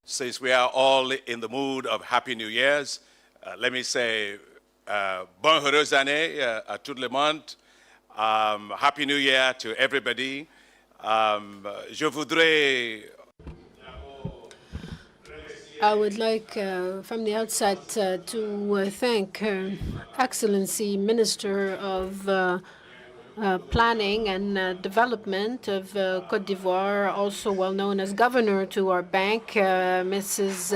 Since we are all in the mood of Happy New Year's, let me say Bonne heureuse année à tout le monde. Happy New Year to everybody. Je voudrais... I would like, from the outset, to thank Her Excellency Minister of Planning and Development of Côte d'Ivoire, also well known as Governor to our bank, Mrs.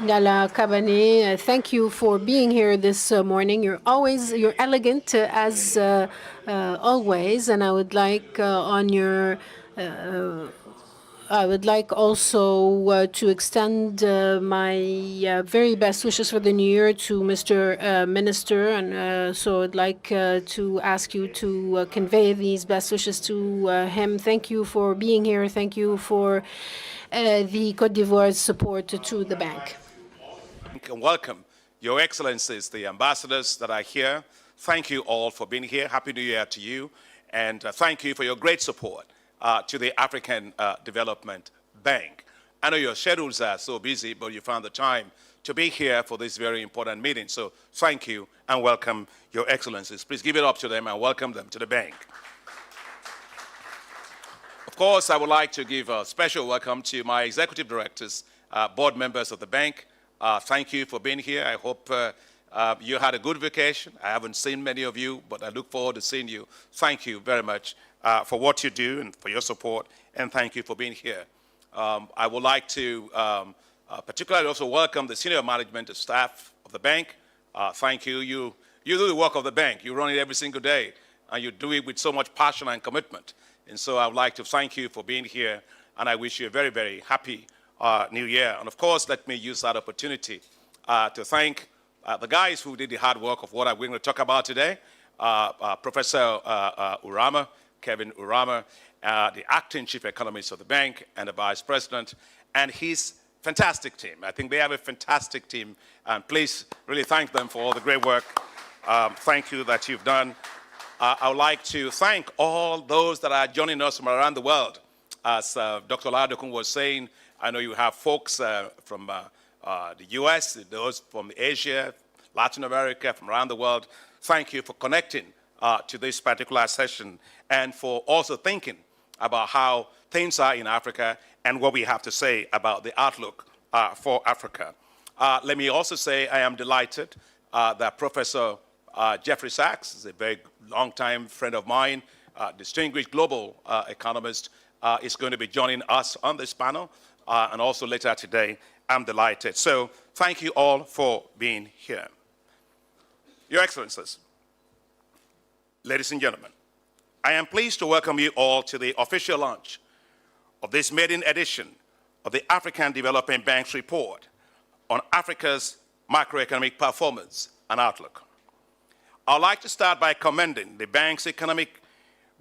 Nala Kabane. Thank you for being here this morning. You're elegant as always, and I would like I would like also to extend my very best wishes for the new year to Mr. Minister, and so I'd like to ask you to convey these best wishes to him. Thank you for being here. Thank you for the Côte d'Ivoire's support to the bank. And welcome, Your Excellencies, the ambassadors that are here. Thank you all for being here. Happy New Year to you, and thank you for your great support to the African Development Bank. I know your schedules are so busy, but you found the time to be here for this very important meeting. So thank you and welcome, Your Excellencies. Please give it up to them and welcome them to the bank. Of course, I would like to give a special welcome to my executive directors, board members of the bank. Thank you for being here. I hope you had a good vacation. I haven't seen many of you, but I look forward to seeing you. Thank you very much for what you do and for your support, and thank you for being here. I would like to particularly also welcome the senior management and staff of the bank. Thank you. You do the work of the bank. You run it every single day, and you do it with so much passion and commitment. And so I would like to thank you for being here, and I wish you a very, very happy New Year. And of course, let me use that opportunity to thank the guys who did the hard work of what I'm going to talk about today, Professor Urama, Kevin Urama, the acting chief economist of the bank, and the vice president, and his fantastic team. I think they have a fantastic team, and please really thank them for all the great work. Thank you that you've done. I would like to thank all those that are joining us from around the world. As Dr. Ladokun was saying, I know you have folks from the US, those from Asia, Latin America, from around the world. Thank you for connecting to this particular session, and for also thinking about how things are in Africa and what we have to say about the outlook for Africa. Let me also say I am delighted that Professor Jeffrey Sachs is a very long-time friend of mine, distinguished global economist, is going to be joining us on this panel, and also later today. I'm delighted. So thank you all for being here. Your Excellencies, ladies and gentlemen, I am pleased to welcome you all to the official launch of this maiden edition of the African Development Bank's report on Africa's macroeconomic performance and outlook. I'd like to start by commending the bank's economic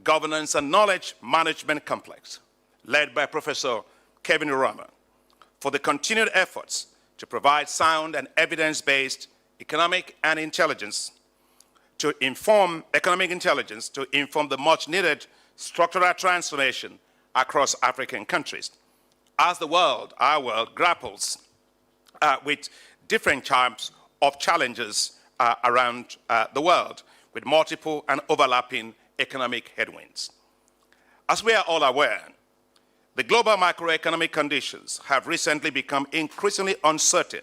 governance and knowledge management complex, led by Professor Kevin Urama, for the continued efforts to provide sound and evidence-based economic intelligence to inform the much-needed structural transformation across African countries as the world, our world, grapples with different types of challenges around the world with multiple and overlapping economic headwinds. As we are all aware, the global macroeconomic conditions have recently become increasingly uncertain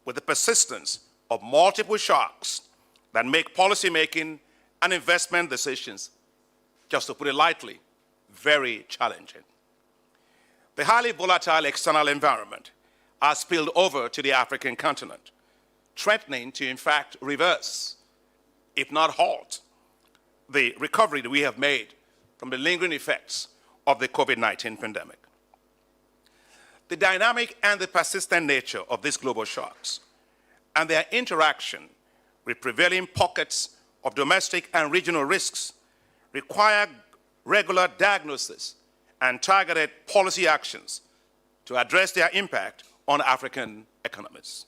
with the persistence of multiple shocks that make policymaking and investment decisions, just to put it lightly, very challenging. The highly volatile external environment has spilled over to the African continent, threatening to, in fact, reverse, if not halt, the recovery that we have made from the lingering effects of the COVID-19 pandemic. The dynamic and the persistent nature of these global shocks and their interaction with prevailing pockets of domestic and regional risks require regular diagnosis and targeted policy actions to address their impact on African economies.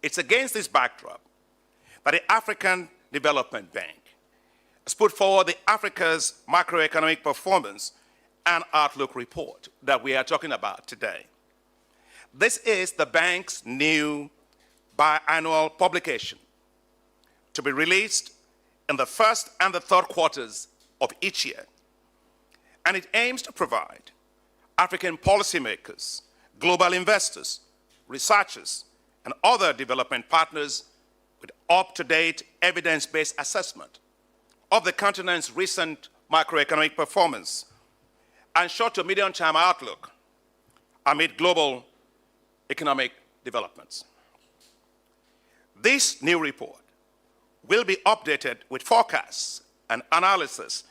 It's against this backdrop that the African Development Bank has put forward the Africa's macroeconomic performance and Outlook report that we are talking about today. This is the bank's new biannual publication to be released in the first and the third quarters of each year. And it aims to provide African policymakers, global investors, researchers, and other development partners with up-to-date evidence-based assessment of the continent's recent macroeconomic performance and short to medium-term outlook amid global economic developments. This new report will be updated with forecasts and analysis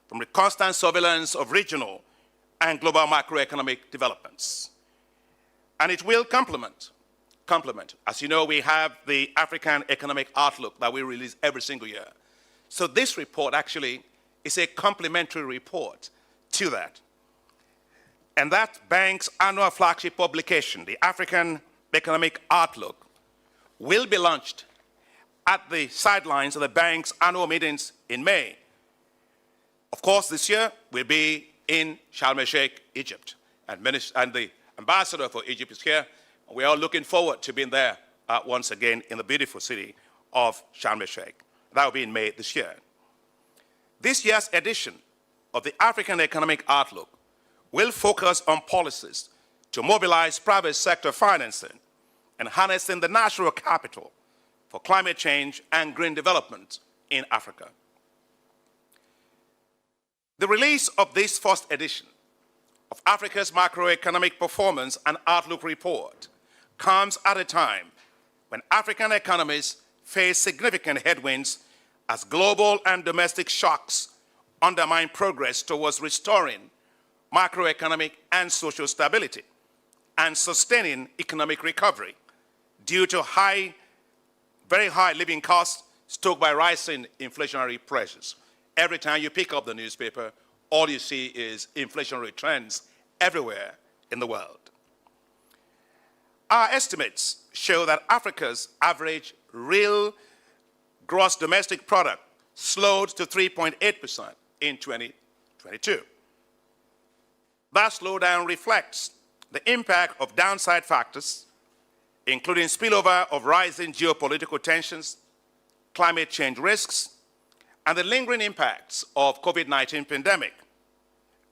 from the constant surveillance of regional and global macroeconomic developments. And it will complement. As you know, we have the African Economic Outlook that we release every single year. So this report actually is a complementary report to that. And that bank's annual flagship publication, the African Economic Outlook, will be launched at the sidelines of the bank's annual meetings in May. Of course, this year will be in Sharm el-Sheikh, Egypt, and the ambassador for Egypt is here. We are looking forward to being there once again in the beautiful city of Sharm el-Sheikh. That will be in May this year. This year's edition of the African Economic Outlook will focus on policies to mobilize private sector financing and harnessing the natural capital for climate change and green development in Africa. The release of this first edition of Africa's Macroeconomic Performance and Outlook Report comes at a time when African economies face significant headwinds as global and domestic shocks undermine progress towards restoring macroeconomic and social stability and sustaining economic recovery due to very high living costs stoked by rising inflationary pressures. Every time you pick up the newspaper, all you see is inflationary trends everywhere in the world. Our estimates show that Africa's average real gross domestic product slowed to 3.8% in 2022. That slowdown reflects the impact of downside factors, including spillover of rising geopolitical tensions, climate change risks, and the lingering impacts of COVID-19 pandemic,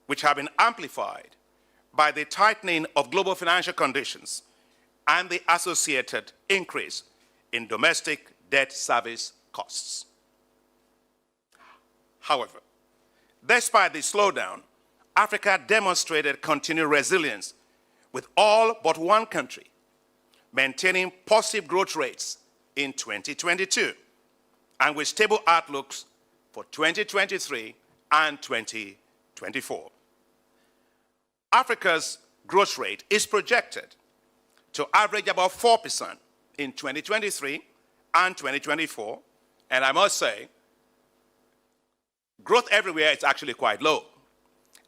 which have been amplified by the tightening of global financial conditions and the associated increase in domestic debt service costs. However, despite the slowdown, Africa demonstrated continued resilience, with all but one country maintaining positive growth rates in 2022 and with stable outlooks for 2023 and 2024. Africa's growth rate is projected to average about 4% in 2023 and 2024, and I must say, growth everywhere is actually quite low.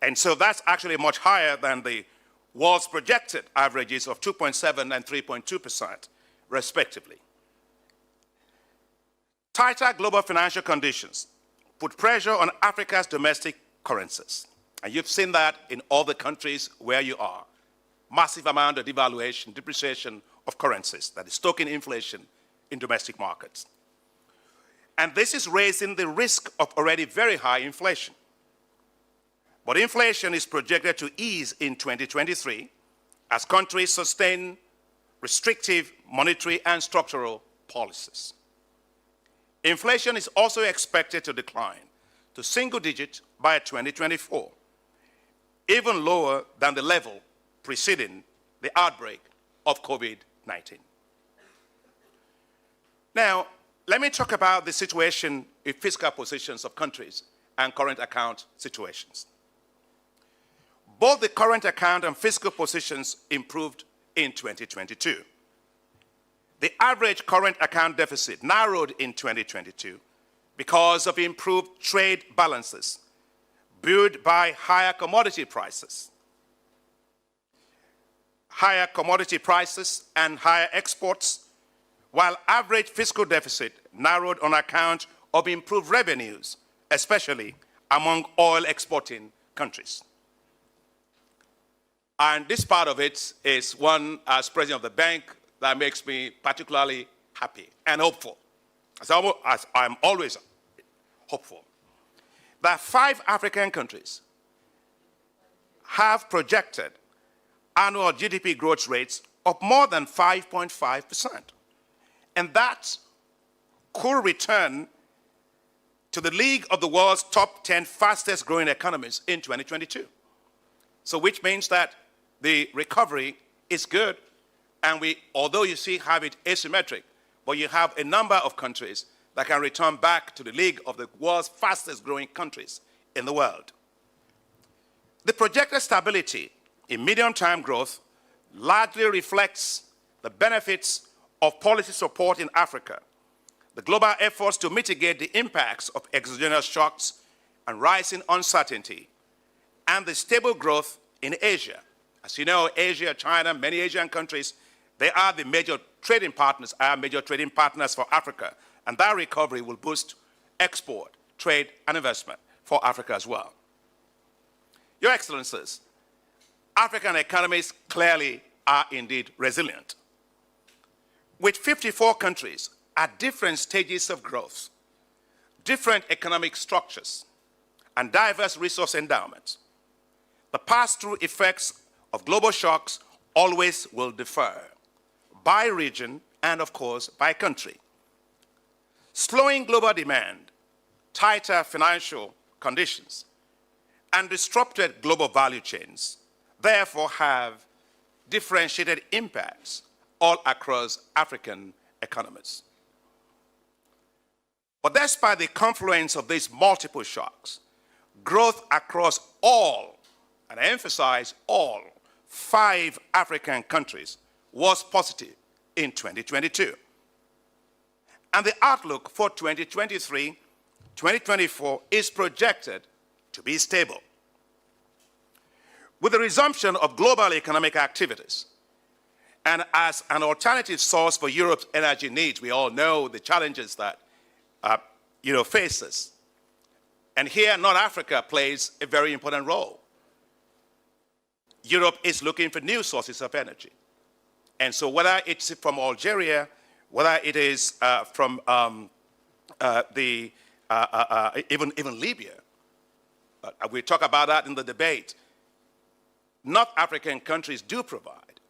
And so that's actually much higher than the world's projected averages of 2.7 and 3.2%, respectively. Tighter global financial conditions put pressure on Africa's domestic currencies. And you've seen that in all the countries where you are. Massive amount of devaluation, depreciation of currencies that is stoking inflation in domestic markets. And this is raising the risk of already very high inflation. But inflation is projected to ease in 2023 as countries sustain restrictive monetary and structural policies. Inflation is also expected to decline to single digit by 2024, even lower than the level preceding the outbreak of COVID-19. Now, let me talk about the situation in fiscal positions of countries and current account situations. Both the current account and fiscal positions improved in 2022. The average current account deficit narrowed in 2022 because of improved trade balances buoyed by higher commodity prices. Higher commodity prices and higher exports, while average fiscal deficit narrowed on account of improved revenues, especially among oil exporting countries. And this part of it is one, as president of the bank, that makes me particularly happy and hopeful, as I'm always hopeful, that 5 African countries have projected annual GDP growth rates of more than 5.5%. And that could return to the league of the world's top 10 fastest growing economies in 2022. So which means that the recovery is good, and we, although you see, have it asymmetric, but you have a number of countries that can return back to the league of the world's fastest growing countries in the world. The projected stability in medium-term growth largely reflects the benefits of policy support in Africa, the global efforts to mitigate the impacts of exogenous shocks and rising uncertainty, and the stable growth in Asia. As you know, Asia, China, many Asian countries, they are the major trading partners, for Africa, and that recovery will boost export, trade, and investment for Africa as well. Your Excellencies, African economies clearly are indeed resilient. With 54 countries at different stages of growth, different economic structures, and diverse resource endowments, the pass-through effects of global shocks always will differ by region and, of course, by country. Slowing global demand, tighter financial conditions, and disrupted global value chains therefore have differentiated impacts all across African economies. But despite the confluence of these multiple shocks, growth across all, and I emphasize all, 5 African countries was positive in 2022. And the outlook for 2023-2024 is projected to be stable. With the resumption of global economic activities, and as an alternative source for Europe's energy needs, we all know the challenges that faces. And here, North Africa plays a very important role. Europe is looking for new sources of energy. And so whether it's from Algeria, whether it is from even Libya, we talk about that in the debate, North African countries do provide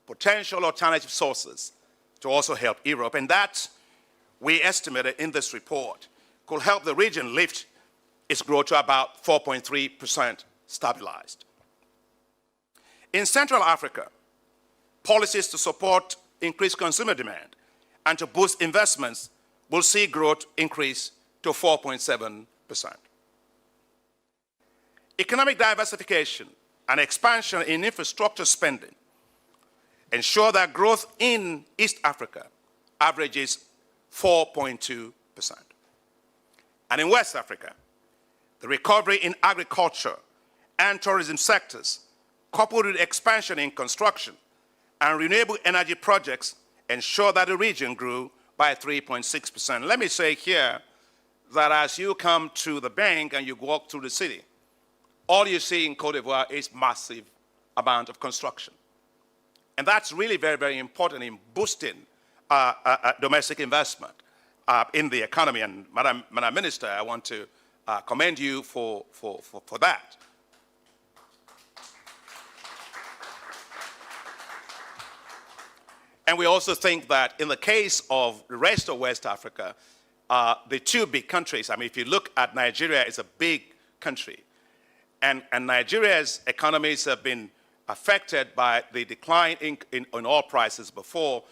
potential alternative sources to also help Europe. And that, we estimated in this report, could help the region lift its growth to about 4.3% stabilized. In Central Africa, policies to support increased consumer demand and to boost investments will see growth increase to 4.7%. Economic diversification and expansion in infrastructure spending ensure that growth in East Africa averages 4.2%. And in West Africa, the recovery in agriculture and tourism sectors, coupled with expansion in construction and renewable energy projects, ensure that the region grew by 3.6%. Let me say here that as you come to the bank and you walk through the city, all you see in Cote d'Ivoire is massive amount of construction. And that's really very, very important in boosting domestic investment in the economy. And Madam Minister, I want to commend you for that. And we also think that in the case of the rest of West Africa, the 2 big countries, I mean, if you look at Nigeria, it's a big country. And Nigeria's economies have been affected by the decline in oil prices before,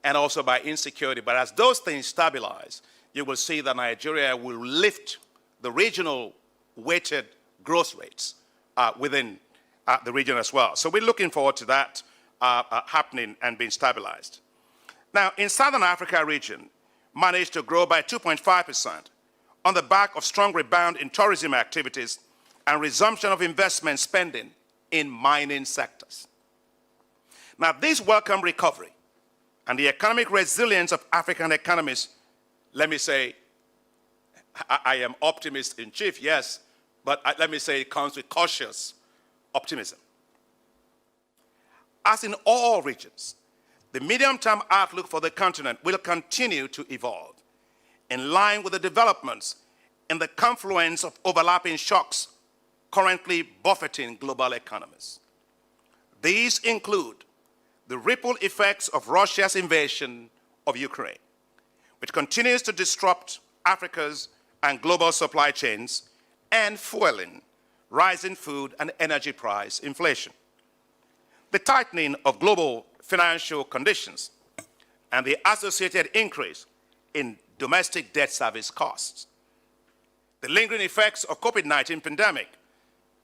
and also by insecurity. But as those things stabilize, you will see that Nigeria will lift the regional weighted growth rates within the region as well. So we're looking forward to that happening and being stabilized. Now, in Southern Africa region, managed to grow by 2.5% on the back of strong rebound in tourism activities and resumption of investment spending in mining sectors. Now, this welcome recovery and the economic resilience of African economies, let me say, I am optimist in chief, yes, but let me say it comes with cautious optimism. as in all regions, the medium-term outlook for the continent will continue to evolve in line with the developments in the confluence of overlapping shocks currently buffeting global economies. These include the ripple effects of Russia's invasion of Ukraine, which continues to disrupt Africa's and global supply chains and fueling rising food and energy price inflation. The tightening of global financial conditions and the associated increase in domestic debt service costs. The lingering effects of COVID-19 pandemic,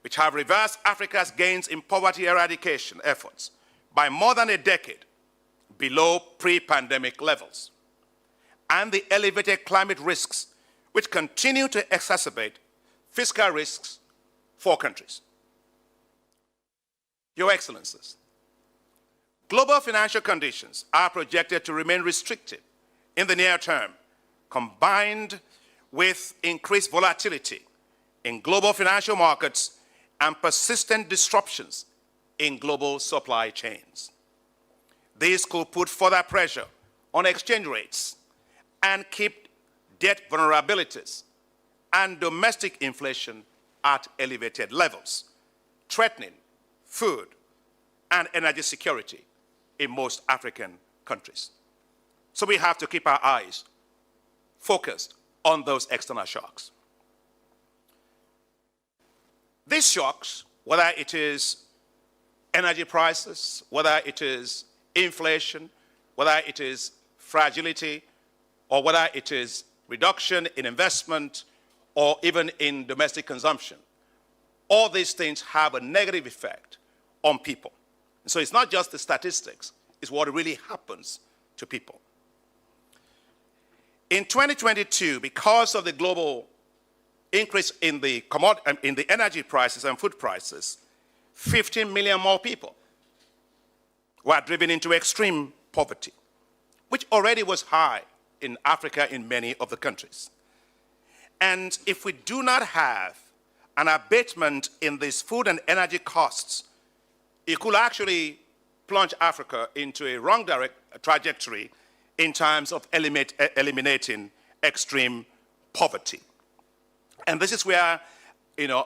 which have reversed Africa's gains in poverty eradication efforts by more than a decade below pre-pandemic levels. And the elevated climate risks, which continue to exacerbate fiscal risks for countries. Your Excellencies, global financial conditions are projected to remain restrictive in the near term, combined with increased volatility in global financial markets and persistent disruptions in global supply chains. This could put further pressure on exchange rates and keep debt vulnerabilities and domestic inflation at elevated levels, threatening food and energy security in most African countries. So we have to keep our eyes focused on those external shocks. These shocks, whether it is energy prices, whether it is inflation, whether it is fragility, or whether it is reduction in investment, or even in domestic consumption, all these things have a negative effect on people. And so it's not just the statistics, it's what really happens to people. In 2022, because of the global increase in the energy prices and food prices, 15 million more people were driven into extreme poverty, which already was high in Africa in many of the countries. And if we do not have an abatement in these food and energy costs, it could actually plunge Africa into a wrong trajectory in terms of eliminating extreme poverty. And this is where,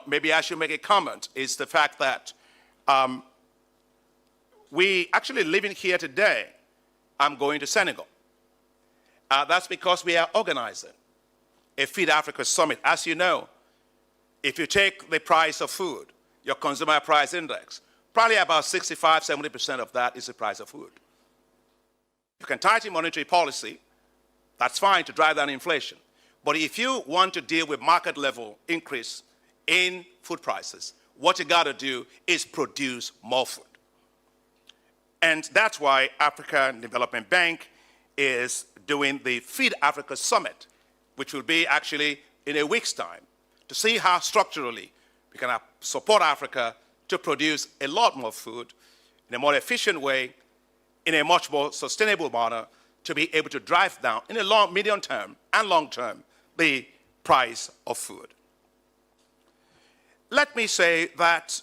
maybe I should make a comment, is the fact that we actually living here today, I'm going to Senegal. That's because we are organizing a Feed Africa Summit. As you know, if you take the price of food, your consumer price index, probably about 65, 70% of that is the price of food. You can tighten monetary policy, that's fine to drive down inflation. But if you want to deal with market level increase in food prices, what you gotta do is produce more food. And that's why African Development Bank is doing the Feed Africa Summit, which will be actually in a week's time, to see how structurally we can support Africa to produce a lot more food in a more efficient way, in a much more sustainable manner, to be able to drive down in a medium term and long term the price of food. Let me say that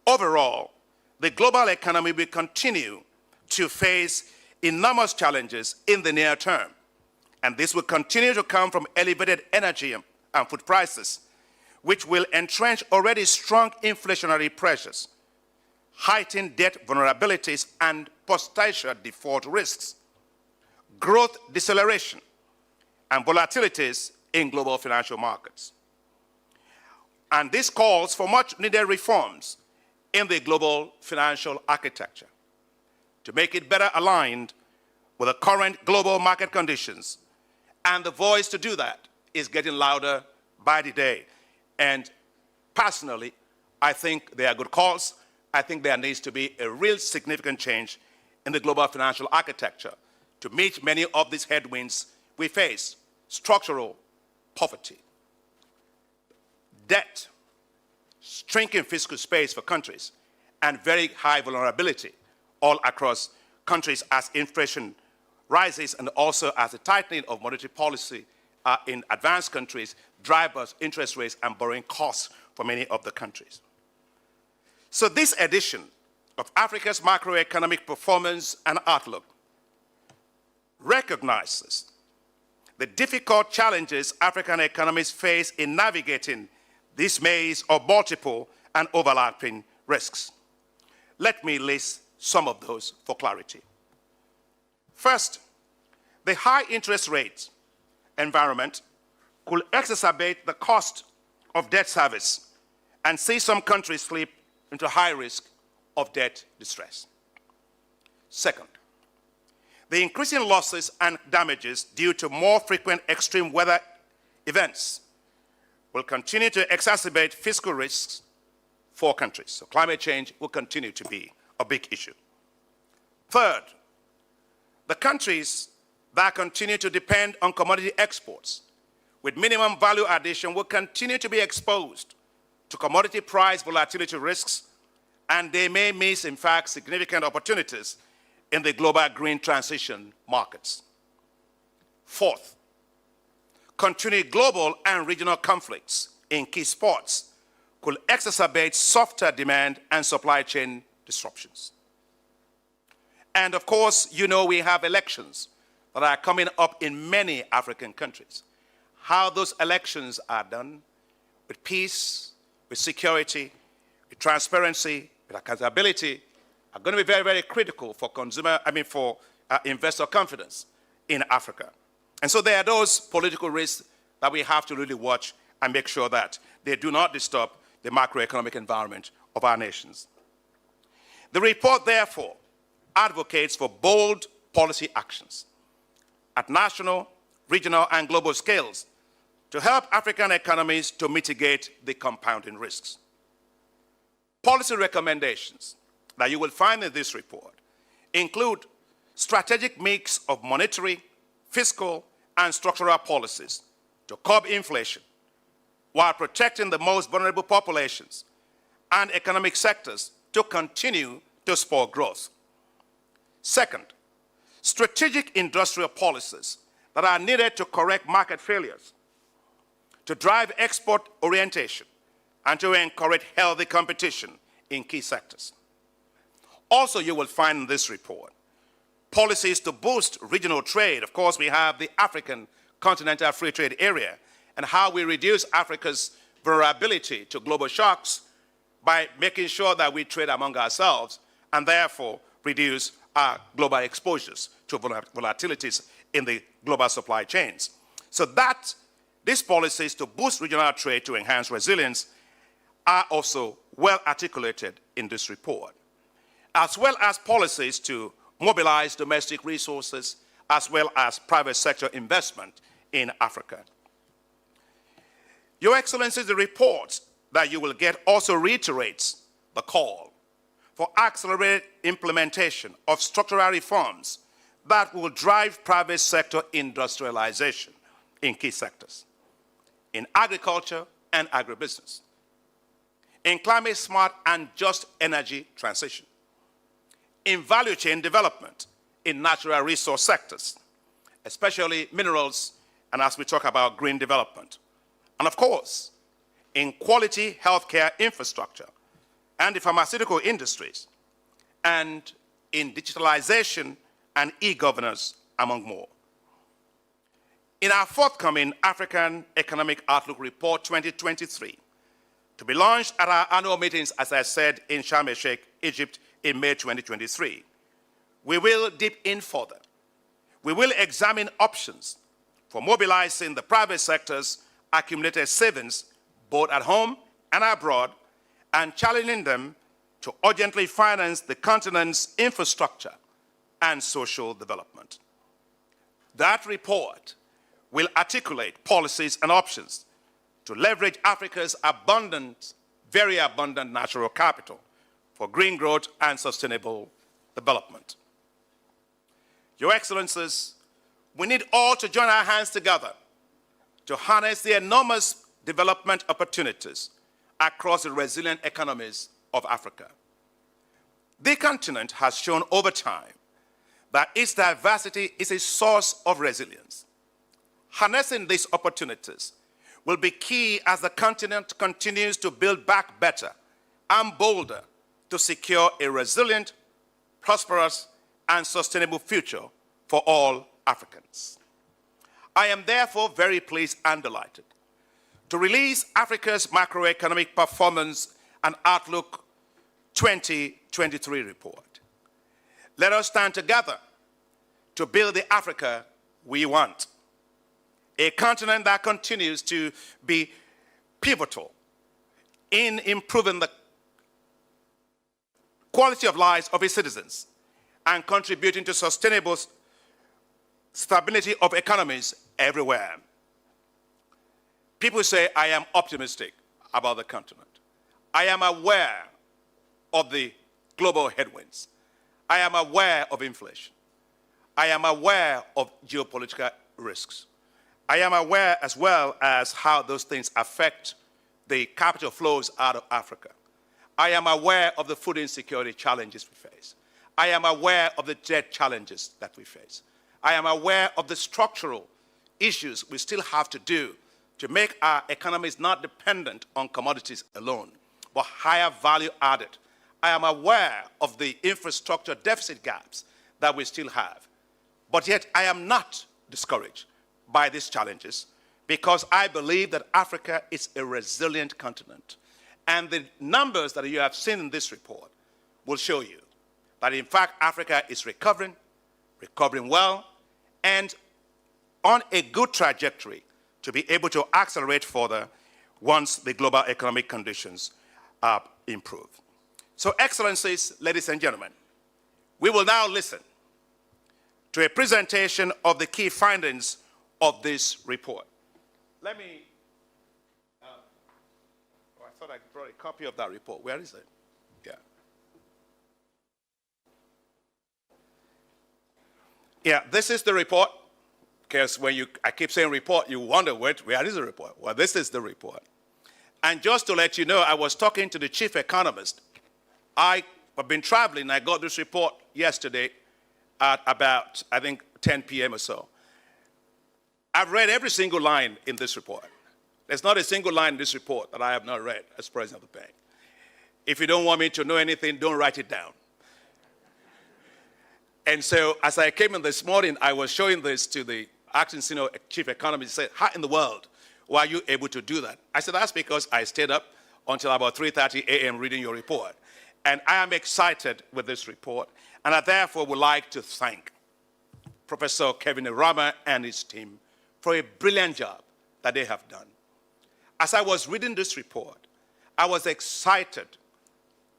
overall, the global economy will continue to face enormous challenges in the near term. And this will continue to come from elevated energy and food prices, which will entrench already strong inflationary pressures, heighten debt vulnerabilities and post-tertiary default risks, growth deceleration, and volatilities in global financial markets. And this calls for much needed reforms in the global financial architecture to make it better aligned with the current global market conditions. And the voice to do that is getting louder by the day. And personally, I think they are good calls. I think there needs to be a real significant change in the global financial architecture to meet many of these headwinds we face: structural poverty, debt, shrinking fiscal space for countries, and very high vulnerability all across countries as inflation rises, and also as the tightening of monetary policy in advanced countries drive up interest rates and borrowing costs for many of the countries. So this edition of Africa's macroeconomic performance and outlook recognizes the difficult challenges African economies face in navigating this maze of multiple and overlapping risks. Let me list some of those for clarity. First, the high interest rate environment could exacerbate the cost of debt service and see some countries slip into high risk of debt distress. Second, the increasing losses and damages due to more frequent extreme weather events will continue to exacerbate fiscal risks for countries. So climate change will continue to be a big issue. Third, the countries that continue to depend on commodity exports with minimum value addition will continue to be exposed to commodity price volatility risks, and they may miss, in fact, significant opportunities in the global green transition markets. Fourth, continued global and regional conflicts in key spots could exacerbate softer demand and supply chain disruptions. And of course, you know we have elections that are coming up in many African countries. How those elections are done, with peace, with security, with transparency, with accountability, are going to be very, very critical for investor confidence in Africa. And so there are those political risks that we have to really watch and make sure that they do not disturb the macroeconomic environment of our nations. The report, therefore, advocates for bold policy actions at national, regional, and global scales to help African economies to mitigate the compounding risks. Policy recommendations that you will find in this report include strategic mix of monetary, fiscal, and structural policies to curb inflation while protecting the most vulnerable populations and economic sectors to continue to spur growth. Second, strategic industrial policies that are needed to correct market failures, to drive export orientation, and to encourage healthy competition in key sectors. Also, you will find in this report policies to boost regional trade. Of course, we have the African Continental Free Trade Area and how we reduce Africa's vulnerability to global shocks by making sure that we trade among ourselves and therefore reduce our global exposures to volatilities in the global supply chains. So that these policies to boost regional trade to enhance resilience are also well articulated in this report, as well as policies to mobilize domestic resources as well as private sector investment in Africa. Your Excellencies, the report that you will get also reiterates the call for accelerated implementation of structural reforms that will drive private sector industrialization in key sectors, in agriculture and agribusiness, in climate smart and just energy transition, in value chain development in natural resource sectors, especially minerals, and as we talk about green development, and of course, in quality healthcare infrastructure and the pharmaceutical industries, and in digitalization and e-governance, among more. In our forthcoming African Economic Outlook Report 2023, to be launched at our annual meetings, as I said, in Sharm el-Sheikh, Egypt, in May 2023, we will dip in further. We will examine options for mobilizing the private sector's accumulated savings, both at home and abroad, and challenging them to urgently finance the continent's infrastructure and social development. That report will articulate policies and options to leverage Africa's abundant, very abundant natural capital for green growth and sustainable development. Your Excellencies, we need all to join our hands together to harness the enormous development opportunities across the resilient economies of Africa. The continent has shown over time that its diversity is a source of resilience. Harnessing these opportunities will be key as the continent continues to build back better and bolder to secure a resilient, prosperous, and sustainable future for all Africans. I am therefore very pleased and delighted to release Africa's Macroeconomic Performance and Outlook 2023 report. Let us stand together to build the Africa we want, a continent that continues to be pivotal in improving the quality of lives of its citizens and contributing to sustainable stability of economies everywhere. People say, I am optimistic about the continent. I am aware of the global headwinds. I am aware of inflation. I am aware of geopolitical risks. I am aware as well as how those things affect the capital flows out of Africa. I am aware of the food insecurity challenges we face. I am aware of the debt challenges that we face. I am aware of the structural issues we still have to do to make our economies not dependent on commodities alone, but higher value added. I am aware of the infrastructure deficit gaps that we still have. But yet I am not discouraged by these challenges because I believe that Africa is a resilient continent. And the numbers that you have seen in this report will show you that in fact Africa is recovering well, and on a good trajectory to be able to accelerate further once the global economic conditions improve. So, Excellencies, ladies and gentlemen, we will now listen to a presentation of the key findings of this report. Let me, I thought I brought a copy of that report. Where is it? Yeah. Yeah, this is the report. Because when I keep saying report, you wonder, where is the report? Well, this is the report. And just to let you know, I was talking to the chief economist. I have been traveling. I got this report yesterday at about, I think, 10 p.m. or so. I've read every single line in this report. There's not a single line in this report that I have not read as president of the bank. If you don't want me to know anything, don't write it down. And so as I came in this morning, I was showing this to the acting senior chief economist. He said, how in the world were you able to do that? I said, that's because I stayed up until about 3:30 a.m. reading your report. And I am excited with this report. And I therefore would like to thank Professor Kevin Irama and his team for a brilliant job that they have done. As I was reading this report, I was excited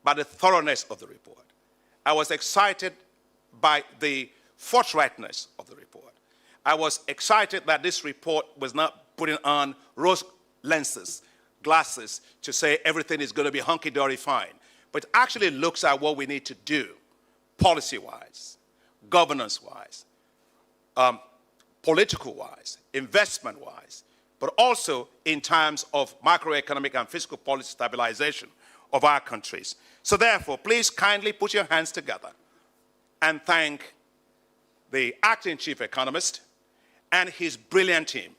by the thoroughness of the report. I was excited by the forthrightness of the report. I was excited that this report was not putting on rose glasses to say everything is going to be hunky-dory fine, but actually looks at what we need to do policy-wise, governance-wise, political-wise, investment-wise, but also in terms of macroeconomic and fiscal policy stabilization of our countries. So therefore, please kindly put your hands together and thank the acting chief economist and his brilliant team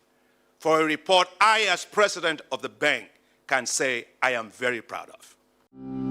for a report I, as president of the bank, can say I am very proud of.